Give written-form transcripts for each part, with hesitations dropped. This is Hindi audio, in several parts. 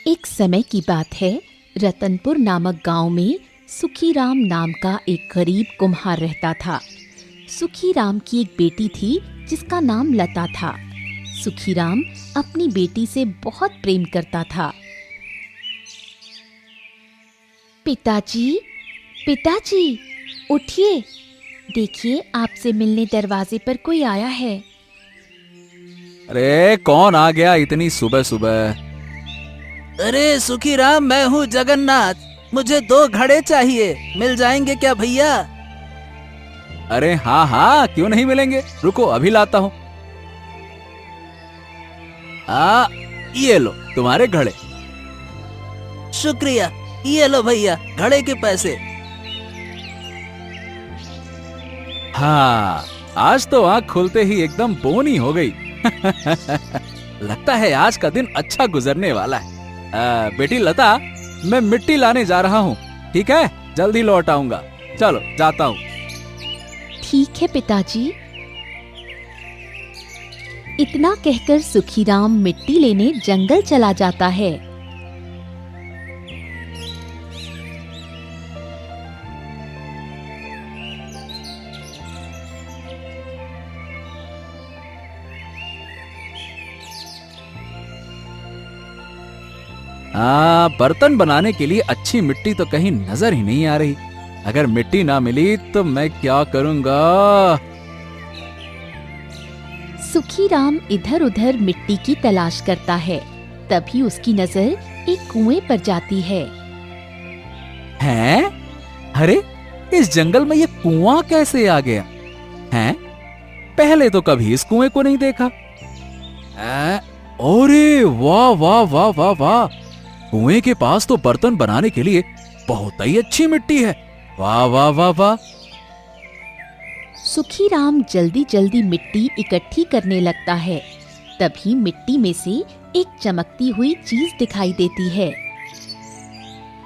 एक समय की बात है। रतनपुर नामक गांव में सुखीराम नाम का एक गरीब कुम्हार रहता था। सुखीराम की एक बेटी थी जिसका नाम लता था। सुखीराम अपनी बेटी से बहुत प्रेम करता था। पिताजी, पिताजी, उठिए, देखिए आपसे मिलने दरवाजे पर कोई आया है। अरे कौन आ गया इतनी सुबह सुबह? अरे सुखीराम, मैं हूँ जगन्नाथ। मुझे 2 घड़े चाहिए, मिल जाएंगे क्या भैया? अरे हाँ हाँ, क्यों नहीं मिलेंगे, रुको अभी लाता हूँ। ये लो तुम्हारे घड़े। शुक्रिया, ये लो भैया घड़े के पैसे। हाँ, आज तो आँख खुलते ही एकदम बोनी हो गई। लगता है आज का दिन अच्छा गुजरने वाला है। बेटी लता, मैं मिट्टी लाने जा रहा हूँ, ठीक है? जल्दी लौट आऊंगा। चलो जाता हूँ। ठीक है पिताजी। इतना कहकर सुखीराम मिट्टी लेने जंगल चला जाता है। बर्तन बनाने के लिए अच्छी मिट्टी तो कहीं नजर ही नहीं आ रही। अगर मिट्टी ना मिली तो मैं क्या करूंगा? सुखीराम इधर उधर मिट्टी की तलाश करता है। तभी उसकी नजर एक कुएं पर जाती है। हैं? अरे इस जंगल में ये कुआं कैसे आ गया? हैं? पहले तो कभी इस कुएं को नहीं देखा। अरे वाह वाह वाह वाह वाह! कुएं के पास तो बर्तन बनाने के लिए बहुत ही अच्छी मिट्टी है। वाह वाह वाह वाह! सुखीराम जल्दी जल्दी मिट्टी इकट्ठी करने लगता है। तभी मिट्टी में से एक चमकती हुई चीज दिखाई देती है।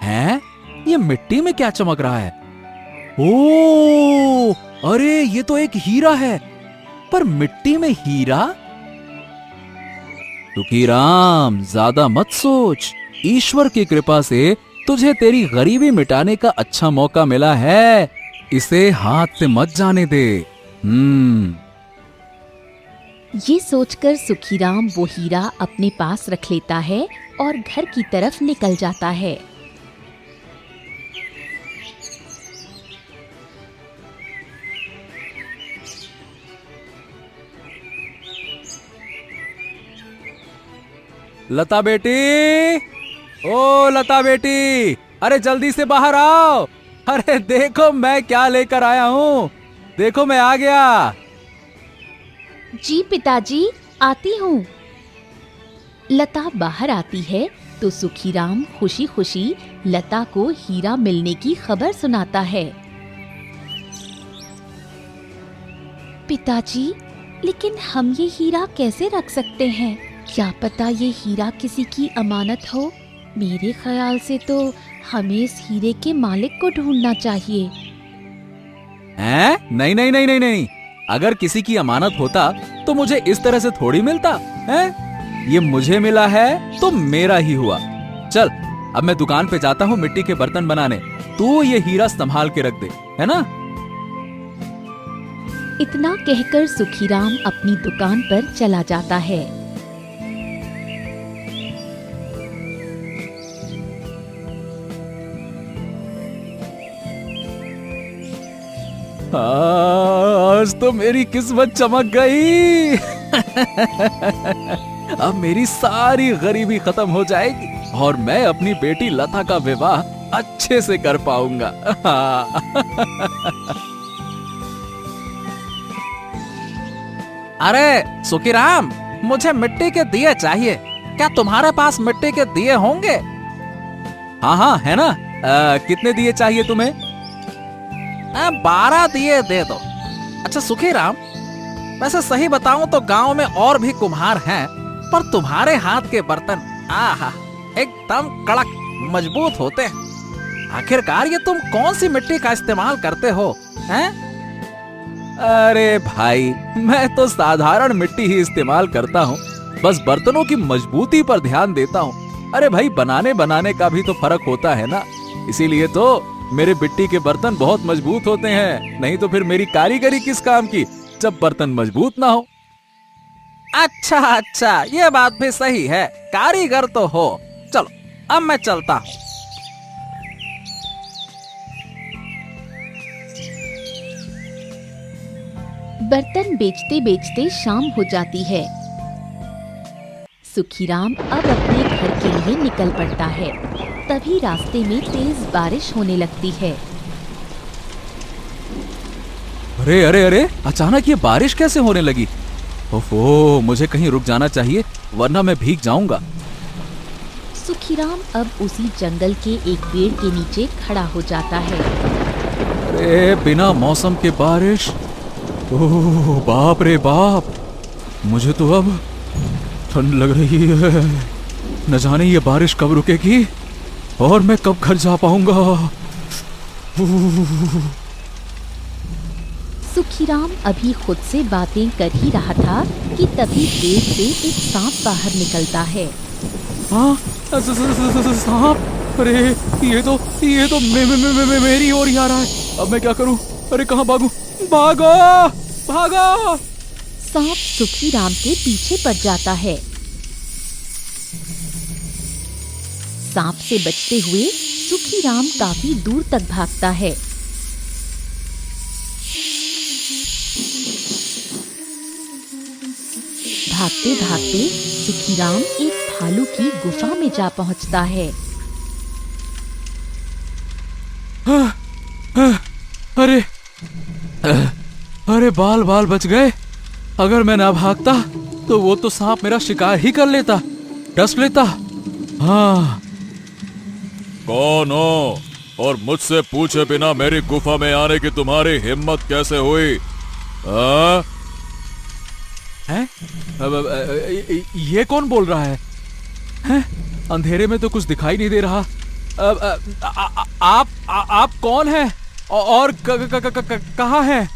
हैं? ये मिट्टी में क्या चमक रहा है? ओ, अरे ये तो एक हीरा है। पर मिट्टी में हीरा? सुखीराम, ज्यादा मत सोच। ईश्वर की कृपा से तुझे तेरी गरीबी मिटाने का अच्छा मौका मिला है। इसे हाथ से मत जाने दे। ये सोचकर सुखीराम वो हीरा अपने पास रख लेता है और घर की तरफ निकल जाता है। लता बेटी, ओ लता बेटी, अरे जल्दी से बाहर आओ। अरे देखो मैं क्या लेकर आया हूँ। देखो मैं आ गया। जी पिताजी, आती हूँ। लता बाहर आती है तो सुखीराम खुशी खुशी लता को हीरा मिलने की खबर सुनाता है। पिताजी, लेकिन हम ये हीरा कैसे रख सकते हैं? क्या पता ये हीरा किसी की अमानत हो। मेरे ख्याल से तो हमें इस हीरे के मालिक को ढूंढना चाहिए। हैं? नहीं नहीं नहीं नहीं नहीं, अगर किसी की अमानत होता तो मुझे इस तरह से थोड़ी मिलता है। ये मुझे मिला है तो मेरा ही हुआ। चल अब मैं दुकान पे जाता हूँ मिट्टी के बर्तन बनाने। तू ये हीरा संभाल के रख दे, है ना? इतना कहकर सुखीराम अपनी दुकान पर चला जाता है। आज तो मेरी किस्मत चमक गई। अब मेरी सारी गरीबी खत्म हो जाएगी और मैं अपनी बेटी लता का विवाह अच्छे से कर पाऊंगा। अरे सुखीराम, मुझे मिट्टी के दिए चाहिए। क्या तुम्हारे पास मिट्टी के दिए होंगे? हाँ हाँ है ना। कितने दिए चाहिए तुम्हें? 12 दिए दे दो। अच्छा सुखीराम, वैसे सही बताऊं तो गांव में और भी कुम्हार हैं, पर तुम्हारे हाथ के बर्तन आहा एकदम कड़क मजबूत होते हैं। आखिरकार ये तुम कौन सी मिट्टी का इस्तेमाल करते हो हैं? अरे भाई, मैं तो साधारण मिट्टी ही इस्तेमाल करता हूँ। बस बर्तनों की मजबूती पर ध्यान देता हूँ। अरे भाई, बनाने बनाने का भी तो फर्क होता है ना। इसीलिए तो मेरे मिट्टी के बर्तन बहुत मजबूत होते हैं, नहीं तो फिर मेरी कारीगरी किस काम की जब बर्तन मजबूत ना हो। अच्छा अच्छा, ये बात भी सही है, कारीगर तो हो। चलो अब मैं चलता हूँ। बर्तन बेचते बेचते शाम हो जाती है। सुखीराम अब अपने घर के लिए निकल पड़ता है। तभी रास्ते में तेज बारिश होने लगती है। अरे अरे अरे, अचानक ये बारिश कैसे होने लगी? ओफो, मुझे कहीं रुक जाना चाहिए वरना मैं भीग जाऊंगा। सुखीराम अब उसी जंगल के एक पेड़ के नीचे खड़ा हो जाता है। अरे बिना मौसम के बारिश, ओह बाप रे बाप, मुझे तो अब ठंड लग रही है। न जाने ये बारिश कब रुकेगी और मैं कब घर जा पाऊंगा। सुखीराम अभी खुद से बातें कर ही रहा था कि तभी पेड़ से एक सांप बाहर निकलता है। हाँ, सांप! अरे ये तो मेरी ओर ही आ रहा है। अब मैं क्या करूं? अरे कहाँ भागूं? भागो भागो! सांप सुखीराम के पीछे पड़ जाता है। सांप से बचते हुए सुखीराम काफी दूर तक भागता है। भागते भागते सुखीराम एक भालू की गुफा में जा पहुंचता है। अरे अरे, बाल बाल बच गए। अगर मैं ना भागता तो वो तो सांप मेरा शिकार ही कर लेता, डस लेता। हाँ, कौन हो और मुझसे पूछे बिना मेरी गुफा में आने की तुम्हारी हिम्मत कैसे हुई? हाँ? हैं? ये कौन बोल रहा है? हैं? अंधेरे में तो कुछ दिखाई नहीं दे रहा। आप कौन हैं और कहाँ हैं?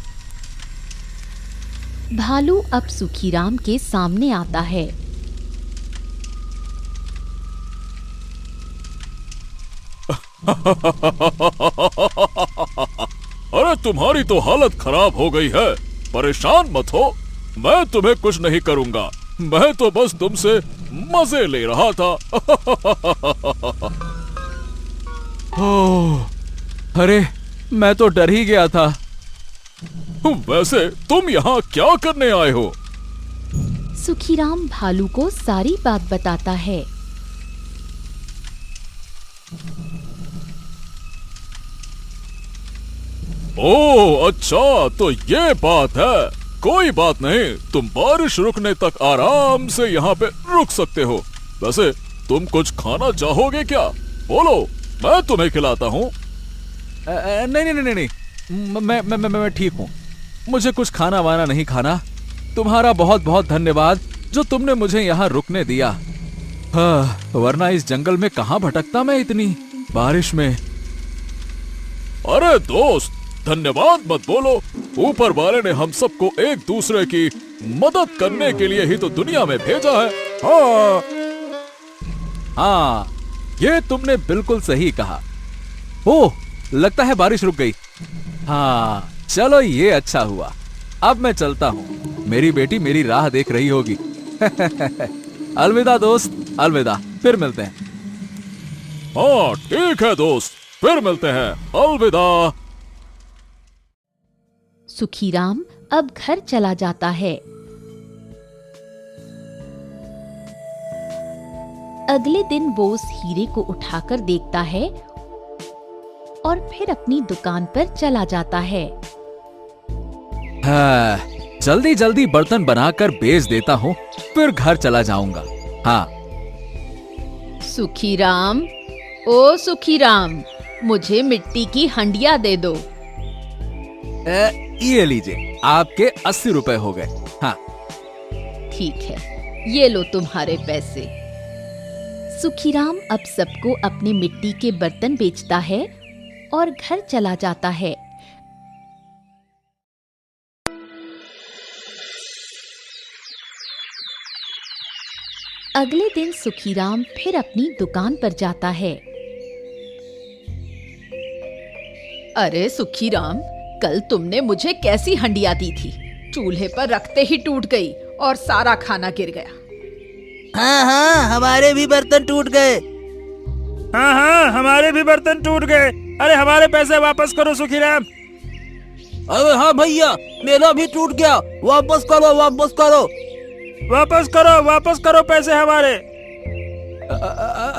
भालू अब सुखीराम के सामने आता है। अरे तुम्हारी तो हालत खराब हो गई है, परेशान मत हो, मैं तुम्हें कुछ नहीं करूंगा, मैं तो बस तुमसे मजे ले रहा था। ओह, अरे मैं तो डर ही गया था। वैसे तुम यहाँ क्या करने आए हो? सुखीराम भालू को सारी बात बताता है। ओह अच्छा, तो ये बात है। कोई बात नहीं, तुम बारिश रुकने तक आराम से यहाँ पे रुक सकते हो। वैसे तुम कुछ खाना चाहोगे क्या? बोलो, मैं तुम्हें खिलाता हूँ। नहीं नहीं नहीं नहीं, मैं ठीक हूँ, मुझे कुछ खाना वाना नहीं खाना। तुम्हारा बहुत बहुत धन्यवाद जो तुमने मुझे यहाँ रुकने दिया। हाँ, वरना इस जंगल में कहाँ भटकता मैं इतनी बारिश में। अरे दोस्त, धन्यवाद मत बोलो, ऊपर वाले ने हम सबको एक दूसरे की मदद करने के लिए ही तो दुनिया में भेजा है। हाँ हाँ, ये तुमने बिल्कुल सही कहा। ओह, लगता है बारिश रुक गई। हाँ चलो, ये अच्छा हुआ। अब मैं चलता हूँ, मेरी बेटी मेरी राह देख रही होगी। अलविदा दोस्त, अलविदा, फिर मिलते हैं। हाँ ठीक है दोस्त, फिर मिलते हैं, अलविदा। सुखीराम अब घर चला जाता है। अगले दिन वो उस हीरे को उठाकर देखता है और फिर अपनी दुकान पर चला जाता है। हाँ, जल्दी जल्दी बर्तन बनाकर बेच देता हूँ, फिर घर चला जाऊंगा। हाँ। सुखीराम, ओ सुखीराम, मुझे मिट्टी की हंडिया दे दो। ये लीजिए, आपके 80 रुपए हो गए। हाँ ठीक है, ये लो तुम्हारे पैसे। सुखीराम अब सबको अपने मिट्टी के बर्तन बेचता है और घर चला जाता है। अगले दिन सुखीराम फिर अपनी दुकान पर जाता है। अरे सुखीराम, कल तुमने मुझे कैसी हंडिया दी थी? चूल्हे पर रखते ही टूट गई और सारा खाना गिर गया। हाँ, हमारे भी बर्तन टूट गए। हाँ, हमारे भी बर्तन टूट गए। अरे हमारे पैसे वापस करो सुखीराम। अरे हाँ भैया, मेरा भी टूट गया। वापस करो, वापस करो। वापस करो पैसे हमारे।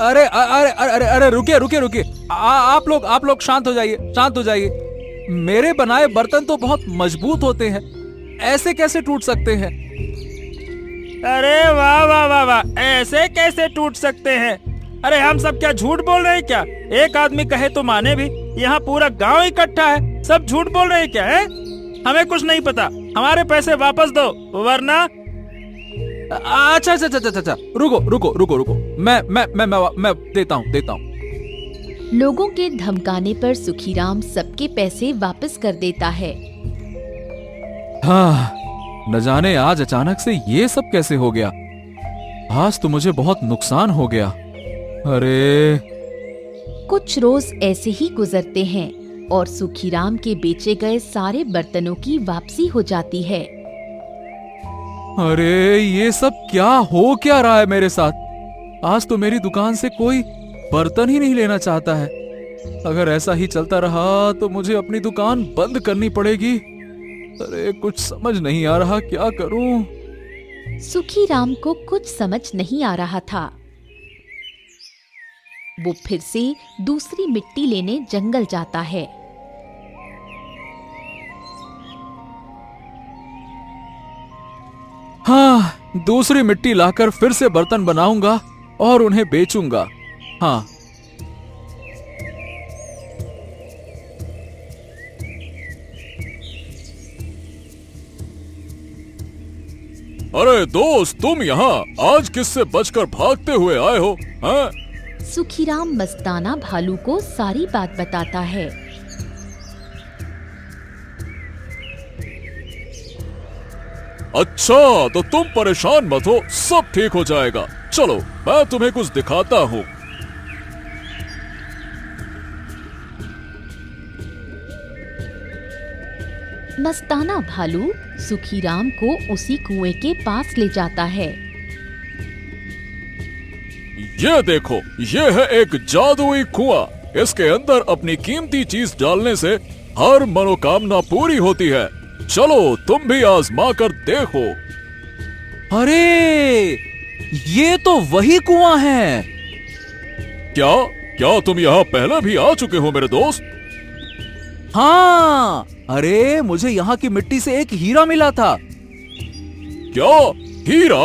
अरे अरे अरे अरे रुकिए रुकिए रुकिए। आप लोग शांत हो जाइए। मेरे बनाए बर्तन तो बहुत मजबूत होते हैं, ऐसे कैसे टूट सकते हैं? अरे वाह वाह वाह वाह, ऐसे कैसे टूट सकते हैं? अरे हम सब क्या झूठ बोल रहे हैं क्या? एक आदमी कहे तो माने भी, यहाँ पूरा गांव इकट्ठा है, सब झूठ बोल रहे हैं क्या है? हमें कुछ नहीं पता, हमारे पैसे वापस दो वरना। अच्छा, रुको। मैं देता हूँ। लोगों के धमकाने पर सुखीराम सबके पैसे वापस कर देता है। हाँ, न जाने आज अचानक से ये सब कैसे हो गया। आज तो मुझे बहुत नुकसान हो गया। अरे कुछ रोज ऐसे ही गुजरते हैं और सुखीराम के बेचे गए सारे बर्तनों की वापसी हो जाती है। अरे ये सब क्या रहा है मेरे साथ? आज तो मेरी दुकान से कोई बर्तन ही नहीं लेना चाहता है। अगर ऐसा ही चलता रहा तो मुझे अपनी दुकान बंद करनी पड़ेगी। अरे कुछ समझ नहीं आ रहा, क्या करूं? सुखीराम को कुछ समझ नहीं आ रहा था। वो फिर से दूसरी मिट्टी लेने जंगल जाता है। हाँ, दूसरी मिट्टी लाकर फिर से बर्तन बनाऊंगा और उन्हें बेचूंगा। हाँ, अरे दोस्त, तुम यहाँ आज किससे बचकर भागते हुए आए हो? हाँ? सुखीराम मस्ताना भालू को सारी बात बताता है। अच्छा, तो तुम परेशान मत हो, सब ठीक हो जाएगा। चलो, मैं तुम्हें कुछ दिखाता हूँ। मस्ताना भालू सुखीराम को उसी कुएं के पास ले जाता है। ये देखो, ये है एक जादुई कुआं। इसके अंदर अपनी कीमती चीज डालने से हर मनोकामना पूरी होती है। चलो, तुम भी आजमा कर देखो। अरे ये तो वही कुआं है। क्या तुम यहाँ पहले भी आ चुके हो मेरे दोस्त? हाँ, अरे मुझे यहाँ की मिट्टी से एक हीरा मिला था। क्या? हीरा?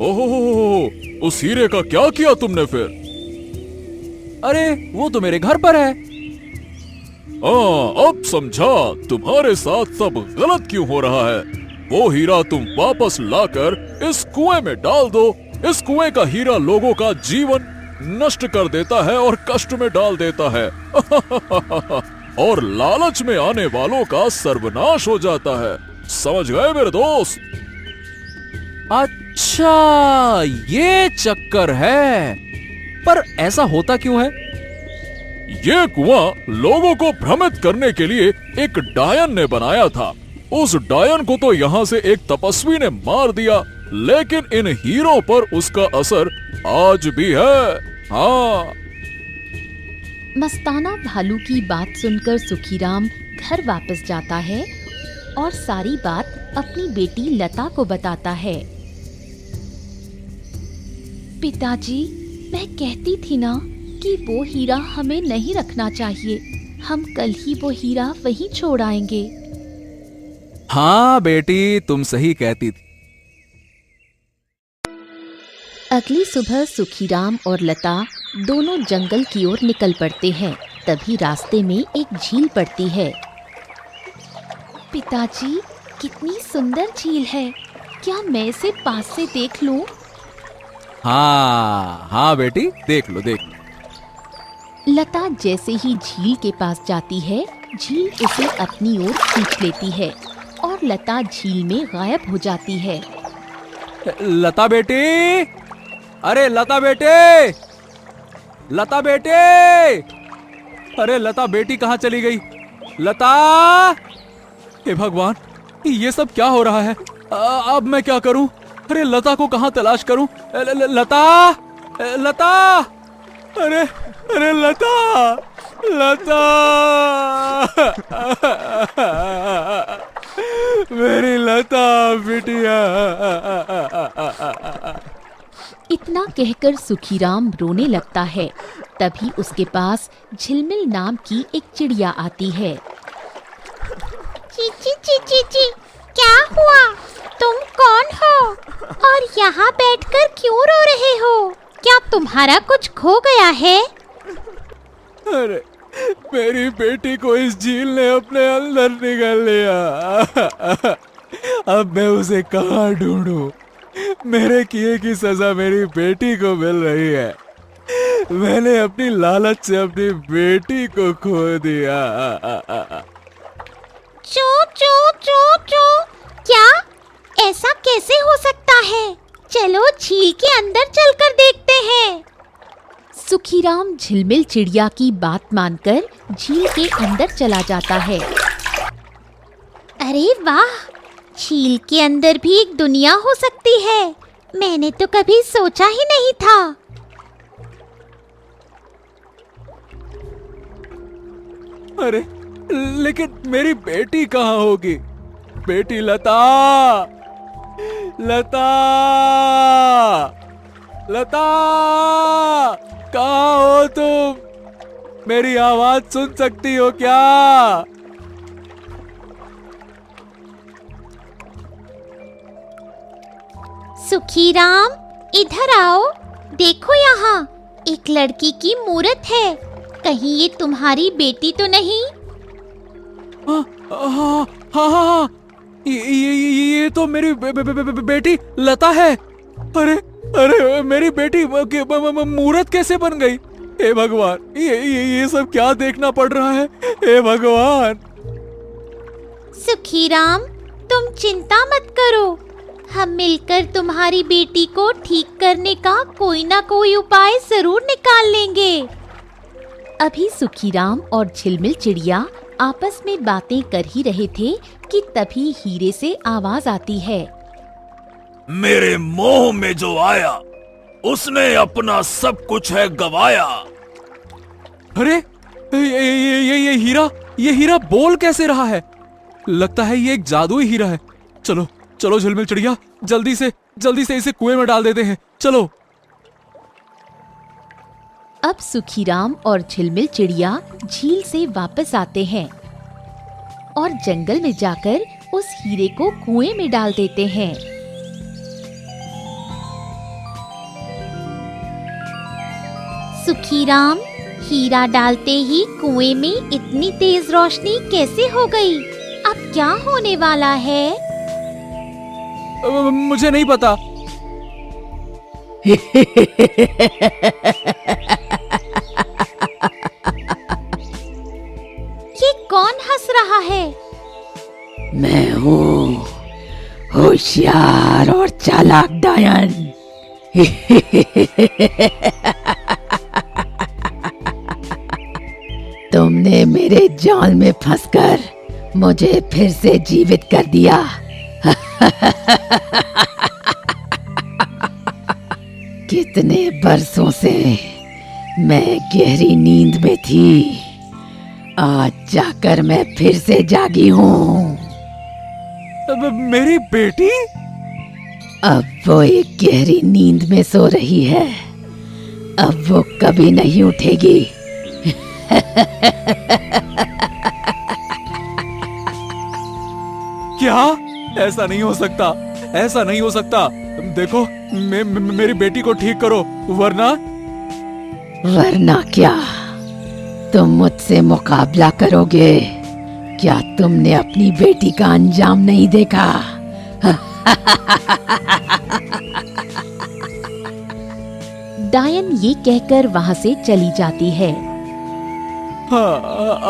ओहो, उस हीरे का क्या किया तुमने फिर? अरे वो तो मेरे घर पर है। अब समझा तुम्हारे साथ सब गलत क्यों हो रहा है। वो हीरा तुम वापस लाकर इस कुएं में डाल दो। इस कुएं का हीरा लोगों का जीवन नष्ट कर देता है और कष्ट में डाल देता है। और लालच में आने वालों का सर्वनाश हो जाता है। समझ गए मेरे दोस्त? अच्छा, ये चक्कर है। पर ऐसा होता क्यों है? ये कुआं लोगों को भ्रमित करने के लिए एक डायन ने बनाया था। उस डायन को तो यहाँ से एक तपस्वी ने मार दिया, लेकिन इन हीरों पर उसका असर आज भी है। हाँ। मस्ताना भालू की बात सुनकर सुखीराम घर वापस जाता है और सारी बात अपनी बेटी लता को बताता है। पिताजी, मैं कहती थी ना कि वो हीरा हमें नहीं रखना चाहिए। हम कल ही वो हीरा वहीं छोड़ आएंगे। हाँ बेटी, तुम सही कहती थी। अगली सुबह सुखीराम और लता दोनों जंगल की ओर निकल पड़ते हैं। तभी रास्ते में एक झील पड़ती है। पिताजी, कितनी सुंदर झील है। क्या मैं इसे पास से देख लूं? हाँ बेटी, देख लो। लता जैसे ही झील के पास जाती है, झील उसे अपनी ओर खींच लेती है और लता झील में गायब हो जाती है। लता बेटी, अरे लता बेटे, लता बेटे, अरे लता बेटी कहाँ चली गई? लता, हे भगवान, ये सब क्या हो रहा है? अब मैं क्या करूं? अरे लता को कहाँ तलाश करूं? लता, लता, अरे अरे लता, लता, मेरी लता बिटिया। इतना कहकर सुखीराम रोने लगता है। तभी उसके पास झिलमिल नाम की एक चिड़िया आती है। चीची चीची ची, क्या हुआ? तुम कौन हो और यहाँ बैठकर क्यों रो रहे हो? क्या तुम्हारा कुछ खो गया है? अरे मेरी बेटी को इस झील ने अपने अंदर निगल लिया। अब मैं उसे कहाँ ढूंढूं? मेरे किए की सजा मेरी बेटी को मिल रही है। मैंने अपनी लालच से अपनी बेटी को खो दिया। चो चो चो चो, क्या ऐसा कैसे हो सकता है? चलो झील के अंदर चलकर देखते हैं। सुखीराम झिलमिल चिड़िया की बात मानकर झील के अंदर चला जाता है। अरे वाह, झील के अंदर भी एक दुनिया हो सकती है। मैंने तो कभी सोचा ही नहीं था। अरे लेकिन मेरी बेटी कहाँ होगी? बेटी लता, लता, लता, कहाँ हो तुम? मेरी आवाज सुन सकती हो क्या? सुखीराम, इधर आओ। देखो यहाँ एक लड़की की मूरत है। कहीं ये तुम्हारी बेटी तो नहीं? हाँ हाँ हाँ हाँ, ये तो मेरी बेटी लता है। अरे अरे मेरी बेटी मूरत कैसे बन गई? हे भगवान, ये सब क्या देखना पड़ रहा है? हे भगवान। सुखीराम, तुम चिंता मत करो। हम मिलकर तुम्हारी बेटी को ठीक करने का कोई ना कोई उपाय जरूर निकाल लेंगे। अभी सुखीराम और झिलमिल चिड़िया आपस में बातें कर ही रहे थे कि तभी हीरे से आवाज आती है। मेरे मोह में जो आया उसने अपना सब कुछ है गवाया। अरे ये हीरा बोल कैसे रहा है? लगता है ये एक जादुई हीरा है। चलो चलो झिलमिल चिड़िया, जल्दी से इसे कुएं में डाल देते हैं। चलो। अब सुखीराम और झिलमिल चिड़िया झील से वापस आते हैं और जंगल में जाकर उस हीरे को कुएं में डाल देते हैं। सुखीराम, हीरा डालते ही कुएं में इतनी तेज रोशनी कैसे हो गई? अब क्या होने वाला है? मुझे नहीं पता। ये कौन हंस रहा है? मैं हूँ होशियार और चालाक डायन। तुमने मेरे जाल में फंसकर मुझे फिर से जीवित कर दिया। कितने बरसों से मैं गहरी नींद में थी। आज जाकर मैं फिर से जागी हूँ। मेरी बेटी? अब वो एक गहरी नींद में सो रही है। अब वो कभी नहीं उठेगी। क्या? ऐसा नहीं हो सकता, ऐसा नहीं हो सकता। देखो, मेरी बेटी को ठीक करो, वरना क्या तुम मुझसे मुकाबला करोगे? क्या तुमने अपनी बेटी का अंजाम नहीं देखा? डायन ये कहकर वहाँ से चली जाती है। हाँ,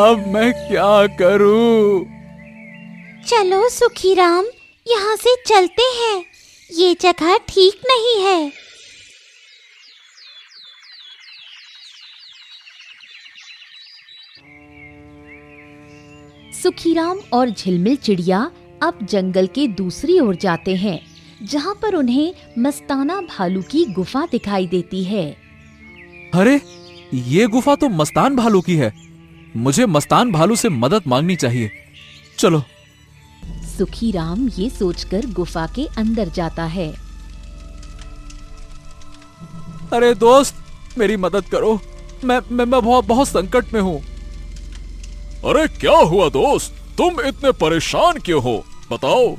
अब मैं क्या करूं? चलो सुखीराम, यहाँ से चलते हैं। ये जगह ठीक नहीं है। सुखीराम और झिलमिल चिड़िया अब जंगल के दूसरी ओर जाते हैं, जहाँ पर उन्हें मस्ताना भालू की गुफा दिखाई देती है। अरे ये गुफा तो मस्तान भालू की है। मुझे मस्तान भालू से मदद मांगनी चाहिए। चलो। सुखीराम ये सोचकर गुफा के अंदर जाता है। अरे दोस्त, मेरी मदद करो। मैं बहुत संकट में हूँ। अरे क्या हुआ दोस्त, तुम इतने परेशान क्यों हो, बताओ।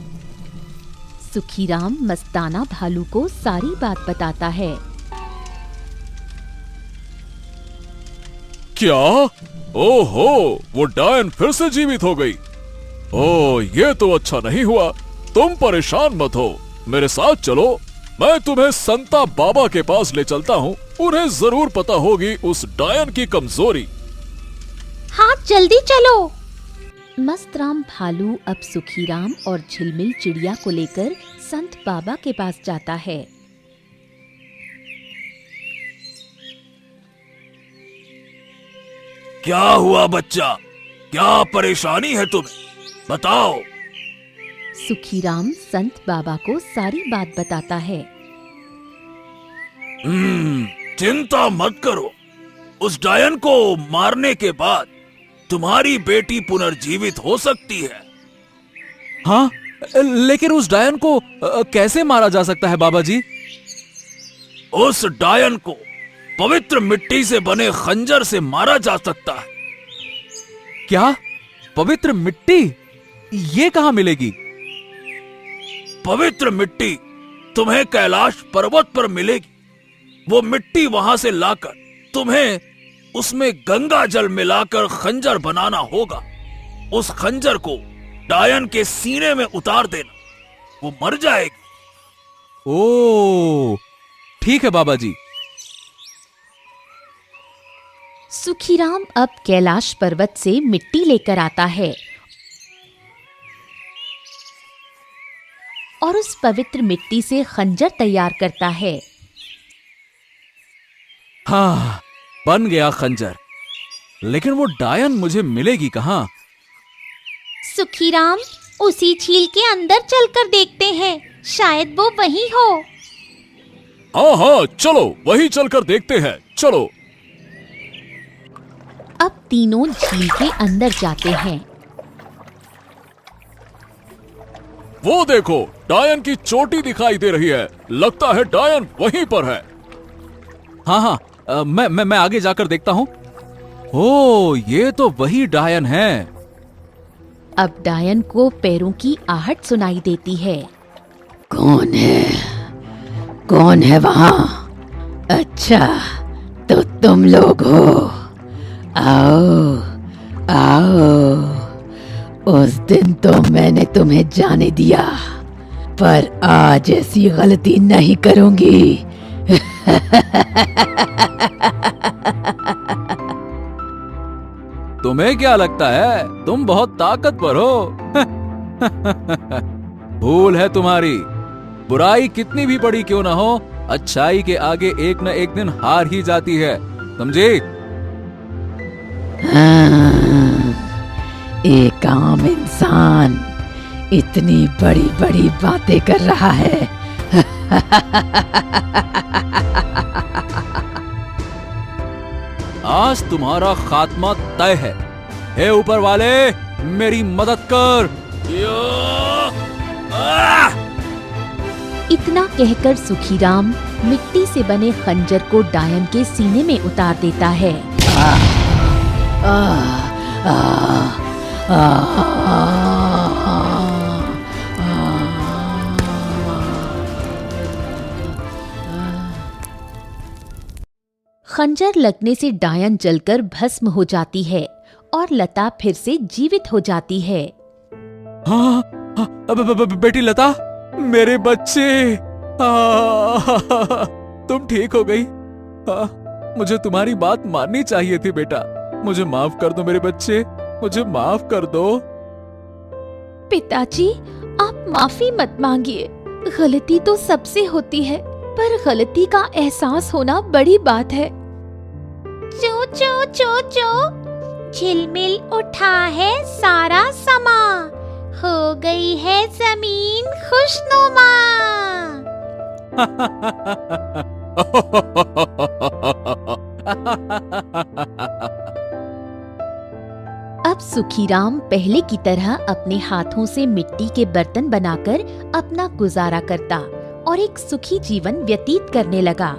सुखीराम मस्ताना भालू को सारी बात बताता है। क्या? ओहो, वो डायन फिर से जीवित हो गई। ओह, ये तो अच्छा नहीं हुआ। तुम परेशान मत हो, मेरे साथ चलो। मैं तुम्हें संता बाबा के पास ले चलता हूँ। उन्हें जरूर पता होगी उस डायन की कमजोरी। हाँ, जल्दी चलो। मस्तराम भालू अब सुखीराम और झिलमिल चिड़िया को लेकर संत बाबा के पास जाता है। क्या हुआ बच्चा, क्या परेशानी है तुम्हें, बताओ। सुखीराम संत बाबा को सारी बात बताता है। चिंता मत करो। उस डायन को मारने के बाद तुम्हारी बेटी पुनर्जीवित हो सकती है। हाँ, लेकिन उस डायन को कैसे मारा जा सकता है बाबा जी? उस डायन को पवित्र मिट्टी से बने खंजर से मारा जा सकता है। क्या? पवित्र मिट्टी? ये कहाँ मिलेगी? पवित्र मिट्टी तुम्हें कैलाश पर्वत पर मिलेगी। वो मिट्टी वहां से लाकर तुम्हें उसमें गंगा जल मिलाकर खंजर बनाना होगा। उस खंजर को डायन के सीने में उतार देना, वो मर जाएगी। ओह, ठीक है बाबा जी। सुखीराम अब कैलाश पर्वत से मिट्टी लेकर आता है और उस पवित्र मिट्टी से खंजर तैयार करता है। हाँ, बन गया खंजर। लेकिन वो डायन मुझे मिलेगी कहाँ? सुखीराम, उसी झील के अंदर चलकर देखते हैं, शायद वो वहीं हो। हाँ हाँ, चलो वही चलकर देखते हैं, चलो। अब तीनों झील के अंदर जाते हैं। वो देखो, डायन की चोटी दिखाई दे रही है। लगता है डायन वहीं पर है। हाँ हाँ, मैं आगे जाकर देखता हूँ। ओह, ये तो वही डायन है। अब डायन को पैरों की आहट सुनाई देती है। कौन है? कौन है वहाँ? अच्छा, तो तुम लोग हो। आओ आओ। उस दिन तो मैंने तुम्हें जाने दिया, पर आज ऐसी गलती नहीं करूंगी। तुम्हें क्या लगता है तुम बहुत ताकतवर हो? भूल है तुम्हारी। बुराई कितनी भी बड़ी क्यों ना हो, अच्छाई के आगे एक न एक दिन हार ही जाती है, समझे? हाँ, एक आम इंसान इतनी बड़ी बड़ी बातें कर रहा है। आज तुम्हारा खात्मा तय है। हे ऊपर वाले, मेरी मदद कर। इतना कहकर सुखीराम मिट्टी से बने खंजर को डायन के सीने में उतार देता है। खंजर लगने से डायन जलकर भस्म हो जाती है और लता फिर से जीवित हो जाती है। हाँ, बेटी लता, मेरे बच्चे, तुम ठीक हो गई। मुझे तुम्हारी बात माननी चाहिए थी बेटा। मुझे माफ कर दो मेरे बच्चे, मुझे माफ कर दो। पिताजी, आप माफी मत मांगिए। गलती तो सबसे होती है, पर गलती का एहसास होना बड़ी बात है। चो चो चो चो, झिलमिल उठा है सारा समा, हो गई है जमीन खुशनुमा। अब सुखीराम पहले की तरह अपने हाथों से मिट्टी के बर्तन बनाकर अपना गुजारा करता और एक सुखी जीवन व्यतीत करने लगा।